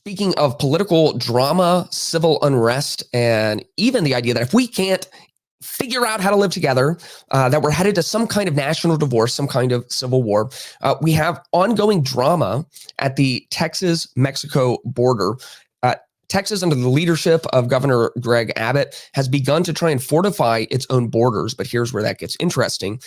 Speaking of political drama, civil unrest, and even the idea that if we can't figure out how to live together, that we're headed to some kind of national divorce, some kind of civil war. We have ongoing drama at the Texas-Mexico border. Texas, under the leadership of Governor Greg Abbott, has begun to try and fortify its own borders. But here's where that gets interesting.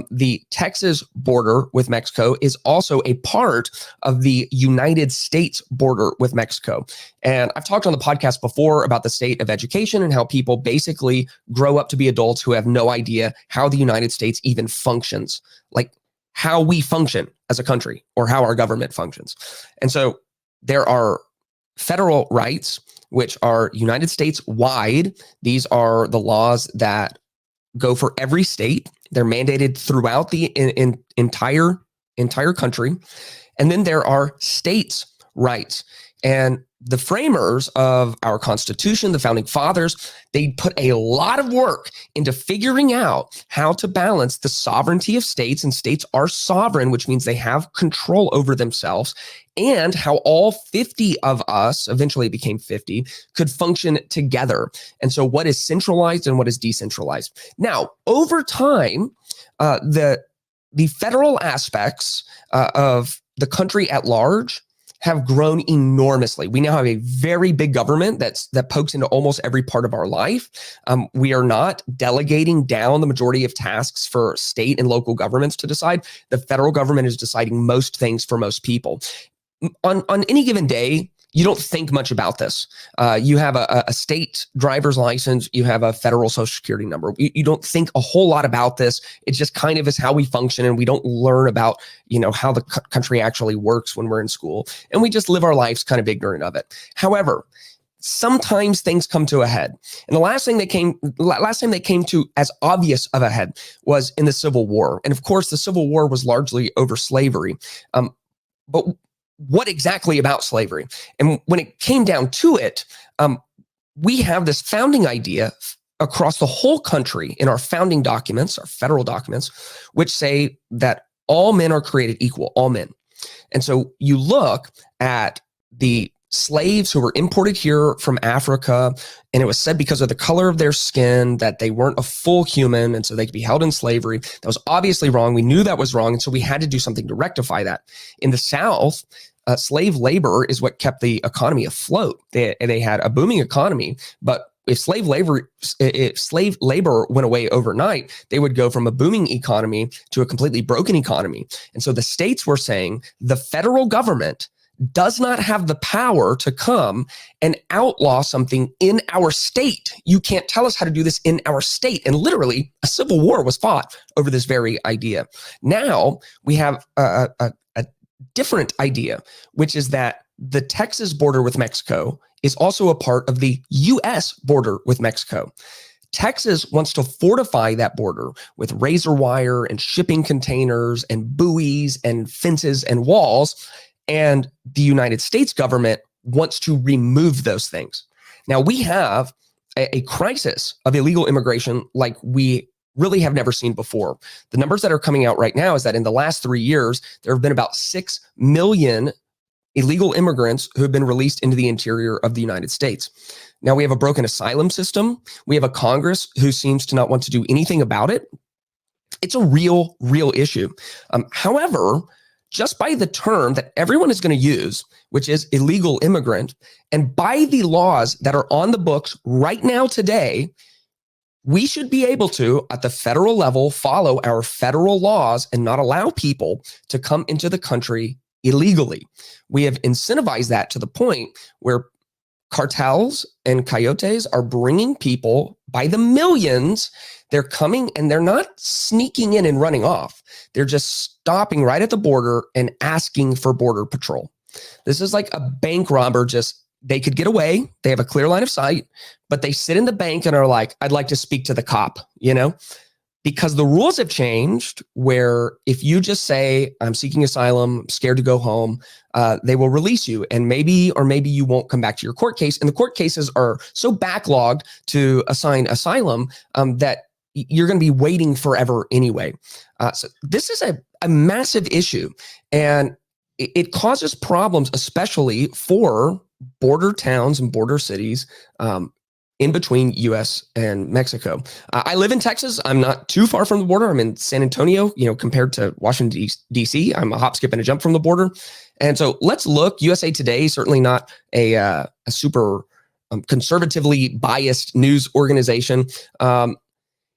The Texas border with Mexico is also a part of the United States border with Mexico. And I've talked on the podcast before about the state of education and how people basically grow up to be adults who have no idea how the United States even functions, like how we function as a country or how our government functions. And so there are federal rights, which are United States wide. These are the laws that go for every state. They're mandated throughout the entire country. And then there are states' rights. And the framers of our Constitution, the founding fathers, they put a lot of work into figuring out how to balance the sovereignty of states, and states are sovereign, which means they have control over themselves, and how all 50 of us, eventually it became 50, could function together. And so what is centralized and what is decentralized. Now, over time, the federal aspects of the country at large have grown enormously. We now have a very big government that pokes into almost every part of our life. We are not delegating down the majority of tasks for state and local governments to decide. The federal government is deciding most things for most people. On any given day, you don't think much about this. You have a state driver's license. You have a federal social security number. You don't think a whole lot about this. It just kind of is how we function, and we don't learn about, how the country actually works when we're in school, and we just live our lives kind of ignorant of it. However, sometimes things come to a head, and the last time they came to as obvious of a head was in the Civil War, and of course, the Civil War was largely over slavery, but what exactly about slavery? And when it came down to it, we have this founding idea across the whole country in our founding documents, our federal documents, which say that all men are created equal, all men. And so you look at the slaves who were imported here from Africa, and it was said because of the color of their skin that they weren't a full human, and so they could be held in slavery. That was obviously wrong. We knew that was wrong, and so we had to do something to rectify that. In the South, slave labor is what kept the economy afloat. They had a booming economy, but if slave labor went away overnight, they would go from a booming economy to a completely broken economy. And so the states were saying the federal government does not have the power to come and outlaw something in our state. You can't tell us how to do this in our state. And literally, a civil war was fought over this very idea. Now we have a different idea, which is that the Texas border with Mexico is also a part of the U.S. border with Mexico. Texas wants to fortify that border with razor wire and shipping containers and buoys and fences and walls. And the United States government wants to remove those things. Now, we have a crisis of illegal immigration like we really have never seen before. The numbers that are coming out right now is that in the last 3 years, there have been about 6 million illegal immigrants who have been released into the interior of the United States. Now, we have a broken asylum system. We have a Congress who seems to not want to do anything about it. It's a real issue. However, just by the term that everyone is going to use, which is illegal immigrant, and by the laws that are on the books right now today, we should be able to, at the federal level, follow our federal laws and not allow people to come into the country illegally. We have incentivized that to the point where cartels and coyotes are bringing people by the millions. They're coming and they're not sneaking in and running off. They're just stopping right at the border and asking for border patrol. This is like a bank robber. They could get away. They have a clear line of sight, but they sit in the bank and are like, I'd like to speak to the cop, because the rules have changed where if you just say, I'm seeking asylum, I'm scared to go home, they will release you. And maybe you won't come back to your court case. And the court cases are so backlogged to assign asylum that you're going to be waiting forever anyway. So this is a massive issue, and it causes problems, especially for border towns and border cities in between U.S. and Mexico. I live in Texas. I'm not too far from the border. I'm in San Antonio, compared to Washington, D.C. I'm a hop, skip, and a jump from the border. And so let's look. USA Today, certainly not a super conservatively biased news organization.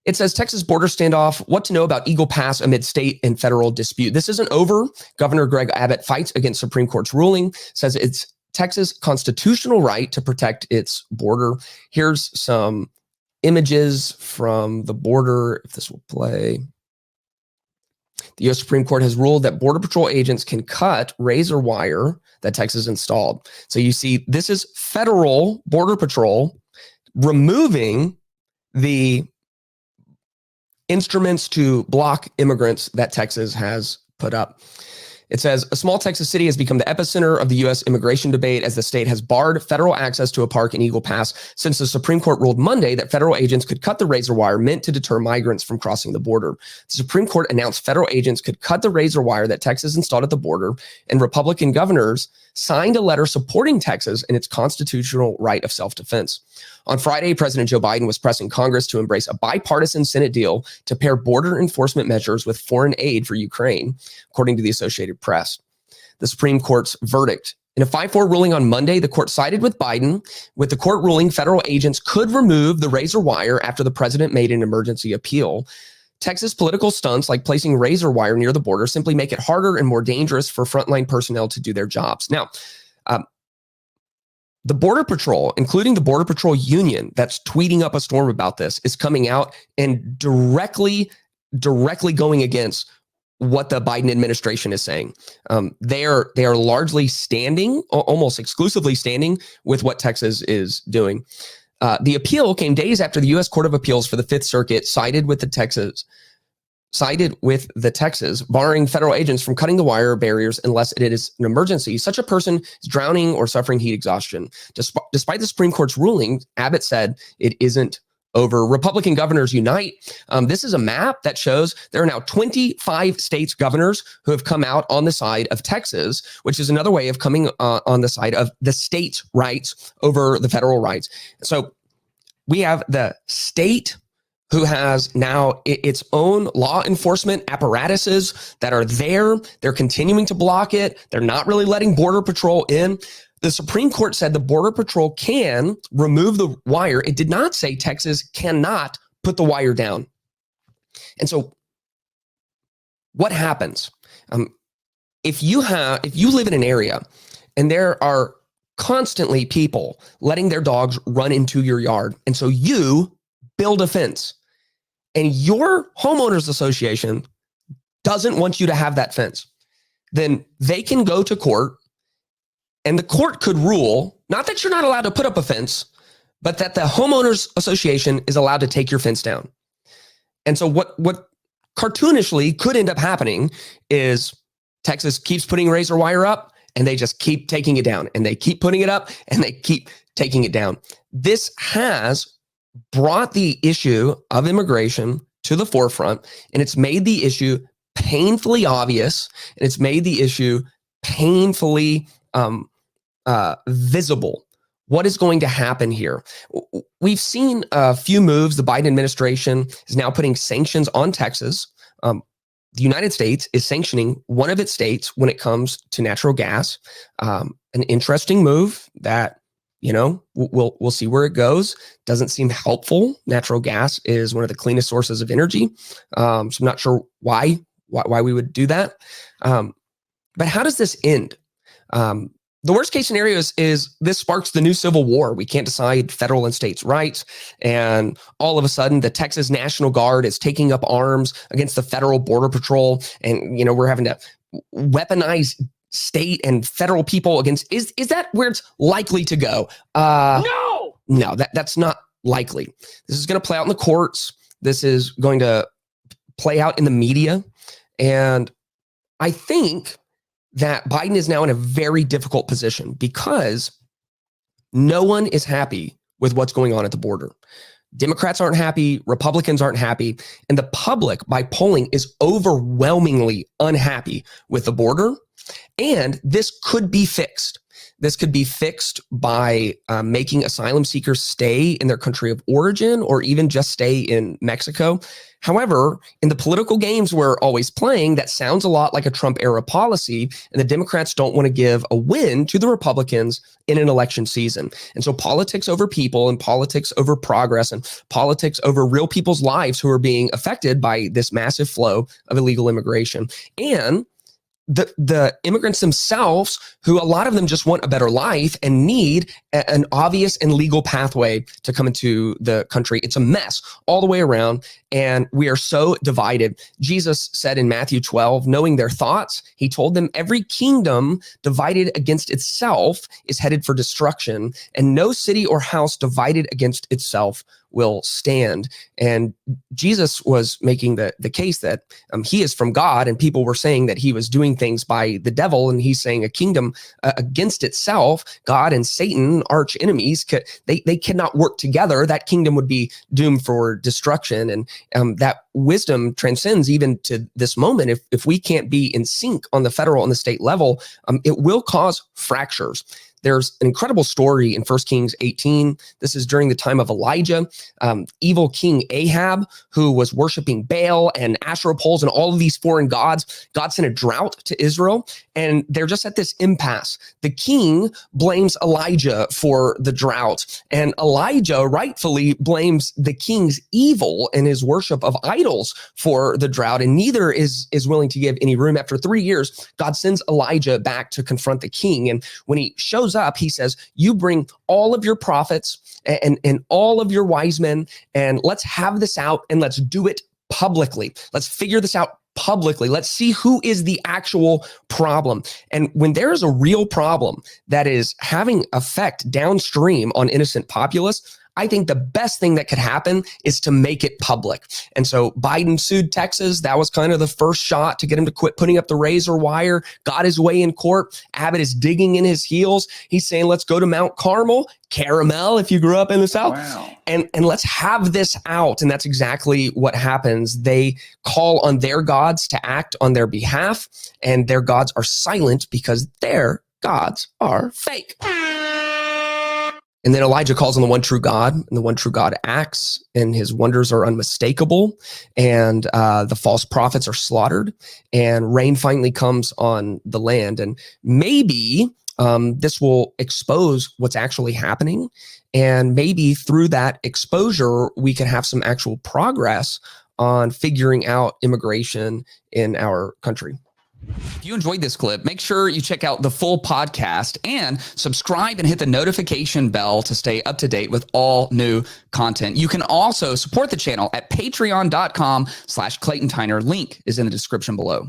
It says Texas border standoff, what to know about Eagle Pass amid state and federal dispute. This isn't over. Governor Greg Abbott fights against Supreme Court's ruling, says it's Texas' constitutional right to protect its border. Here's some images from the border, if this will play. The U.S. Supreme Court has ruled that Border Patrol agents can cut razor wire that Texas installed. So you see, this is federal Border Patrol removing the instruments to block immigrants that Texas has put up. It says, a small Texas city has become the epicenter of the U.S. immigration debate as the state has barred federal access to a park in Eagle Pass since the Supreme Court ruled Monday that federal agents could cut the razor wire meant to deter migrants from crossing the border. The Supreme Court announced federal agents could cut the razor wire that Texas installed at the border, and Republican governors signed a letter supporting Texas in its constitutional right of self-defense. On Friday, President Joe Biden was pressing Congress to embrace a bipartisan Senate deal to pair border enforcement measures with foreign aid for Ukraine, according to the Associated Press. The Supreme Court's verdict. In a 5-4 ruling on Monday, the court sided with Biden, with the court ruling federal agents could remove the razor wire after the president made an emergency appeal. Texas political stunts like placing razor wire near the border simply make it harder and more dangerous for frontline personnel to do their jobs. Now, the Border Patrol, including the Border Patrol Union that's tweeting up a storm about this, is coming out and directly going against what the Biden administration is saying. They are largely standing, almost exclusively standing with what Texas is doing. The appeal came days after the U.S. Court of Appeals for the Fifth Circuit sided with the Texas, barring federal agents from cutting the wire barriers unless it is an emergency. Such a person is drowning or suffering heat exhaustion. Despite the Supreme Court's ruling, Abbott said it isn't over. Republican governors unite. This is a map that shows there are now 25 states governors who have come out on the side of Texas, which is another way of coming on the side of the state's rights over the federal rights. So we have the state who has now its own law enforcement apparatuses that are there. They're continuing to block it. They're not really letting Border Patrol in. The Supreme Court said the Border Patrol can remove the wire. It did not say Texas cannot put the wire down. And so what happens? If you live in an area and there are constantly people letting their dogs run into your yard, and so you build a fence, and your homeowners association doesn't want you to have that fence, then they can go to court, and the court could rule, not that you're not allowed to put up a fence, but that the homeowners association is allowed to take your fence down. And so what cartoonishly could end up happening is Texas keeps putting razor wire up, and they just keep taking it down, and they keep putting it up, and they keep taking it down. This has brought the issue of immigration to the forefront, and it's made the issue painfully obvious, and it's made the issue painfully visible. What is going to happen here? We've seen a few moves. The Biden administration is now putting sanctions on Texas. The United States is sanctioning one of its states when it comes to natural gas. An interesting move that, we'll see where it goes. Doesn't seem helpful. Natural gas is one of the cleanest sources of energy. So I'm not sure why we would do that. But how does this end? The worst case scenario is this sparks the new civil war. We can't decide federal and states' rights. And all of a sudden, the Texas National Guard is taking up arms against the federal Border Patrol. And, we're having to weaponize state and federal people against. Is that where it's likely to go? No, that's not likely. This is going to play out in the courts. This is going to play out in the media. And I think that Biden is now in a very difficult position because no one is happy with what's going on at the border. Democrats aren't happy, Republicans aren't happy, and the public by polling is overwhelmingly unhappy with the border. And this could be fixed. This could be fixed by making asylum seekers stay in their country of origin or even just stay in Mexico. However, in the political games we're always playing, that sounds a lot like a Trump era policy, and the Democrats don't want to give a win to the Republicans in an election season. And so politics over people and politics over progress and politics over real people's lives who are being affected by this massive flow of illegal immigration. And the immigrants themselves, who a lot of them just want a better life and need an obvious and legal pathway to come into the country. It's a mess all the way around, and we are so divided. Jesus said in Matthew 12, knowing their thoughts, he told them, every kingdom divided against itself is headed for destruction, and no city or house divided against itself will stand. And Jesus was making the case that he is from God, and people were saying that he was doing things by the devil, and he's saying a kingdom against itself, God and Satan, arch enemies, they cannot work together. That kingdom would be doomed for destruction. And that wisdom transcends even to this moment. If we can't be in sync on the federal and the state level, it will cause fractures. There's an incredible story in 1 Kings 18. This is during the time of Elijah. Evil King Ahab, who was worshiping Baal and Asherah poles and all of these foreign gods, God sent a drought to Israel, and they're just at this impasse. The king blames Elijah for the drought, and Elijah rightfully blames the king's evil and his worship of idols for the drought, and neither is willing to give any room. After 3 years, God sends Elijah back to confront the king, and when he shows up, he says, you bring all of your prophets and all of your wise men, and let's have this out and let's do it publicly. Let's figure this out publicly. Let's see who is the actual problem. And when there is a real problem that is having effect downstream on innocent populace, I think the best thing that could happen is to make it public. And so Biden sued Texas. That was kind of the first shot to get him to quit putting up the razor wire, got his way in court. Abbott is digging in his heels. He's saying, let's go to Mount Carmel, Caramel, if you grew up in the South. Wow. And let's have this out. And that's exactly what happens. They call on their gods to act on their behalf, and their gods are silent because their gods are fake. And then Elijah calls on the one true God, and the one true God acts, and his wonders are unmistakable, and the false prophets are slaughtered, and rain finally comes on the land. And maybe this will expose what's actually happening, and maybe through that exposure, we can have some actual progress on figuring out immigration in our country. If you enjoyed this clip, make sure you check out the full podcast and subscribe and hit the notification bell to stay up to date with all new content. You can also support the channel at patreon.com/Clayton Tyner. Link is in the description below.